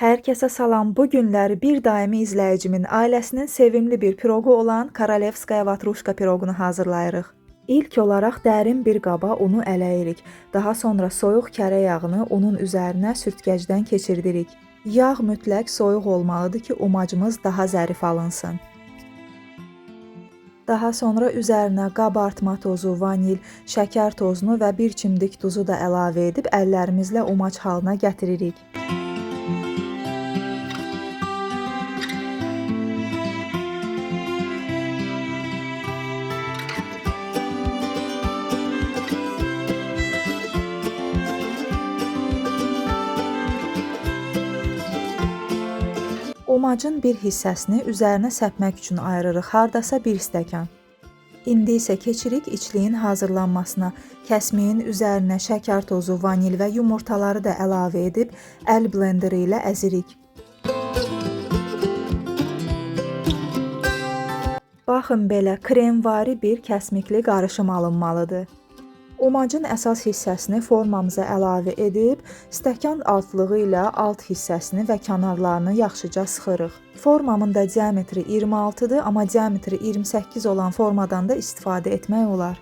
Hər kəsə salam. Bu günləri bir daimi izləyicimin ailəsinin sevimli bir piroqu olan Korolevskaya Vatruşka piroqunu hazırlayırıq. İlk olaraq dərin bir qaba unu ələyirik. Daha sonra soyuq kərə yağını unun üzərinə sürtkəcdən keçirdirik. Yağ mütləq soyuq olmalıdır ki, umacımız daha zərif alınsın. Daha sonra üzərinə qabartma tozu, vanil, şəkər tozunu və bir çimdik duzu da əlavə edib əllərimizlə umac halına gətiririk. Umacın bir hissəsini üzərinə səpmək üçün ayırırıq, hardasa 1 stəkan. İndi isə keçirik içliyin hazırlanmasına. Kəsmiyin üzərinə şəkər tozu, vanil və yumurtaları da əlavə edib əl blenderi ilə əzirik. Baxın belə kremvari bir kəsmikli qarışım alınmalıdır. Umacın əsas hissəsini formamıza əlavə edib, stəkan altlığı ilə alt hissəsini və kənarlarını yaxşıca sıxırıq. Formamın da diametri 26-dır, amma diametri 28 olan formadan da istifadə etmək olar.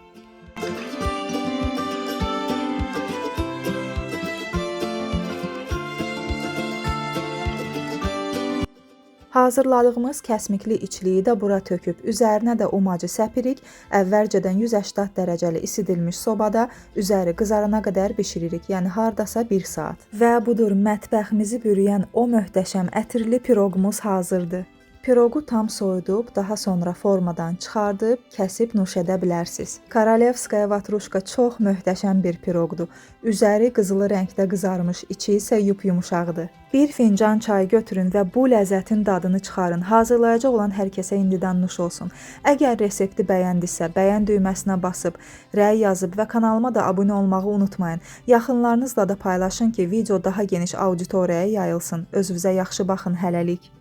Hazırladığımız kəsmikli içliyi də bura töküb, üzərinə də umacı səpirik, əvvəlcədən 180 dərəcəli isidilmiş sobada üzəri qızarana qədər bişiririk, yəni hardasa 1 saat. Və budur, mətbəximizi bürüyən o möhtəşəm ətirli piroqumuz hazırdır. Piroqu tam soyudub, daha sonra formadan çıxardıb, kəsib nuş edə bilərsiniz. Korolevskaya Vatruşka çox möhtəşəm bir piroqdur. Üzəri qızılı rəngdə qızarmış, içi isə yumuşaqdır. Bir fincan çay götürün və bu ləzzətin dadını çıxarın. Hazırlayacaq olan hər kəsə indidən nuş olsun. Əgər resepti bəyəndisə, bəyən düyməsinə basıb, rəy yazıb və kanalıma da abunə olmağı unutmayın. Yaxınlarınızla da paylaşın ki, video daha geniş auditoriyaya yayılsın. Özünüzə yaxşı baxın, hələlik.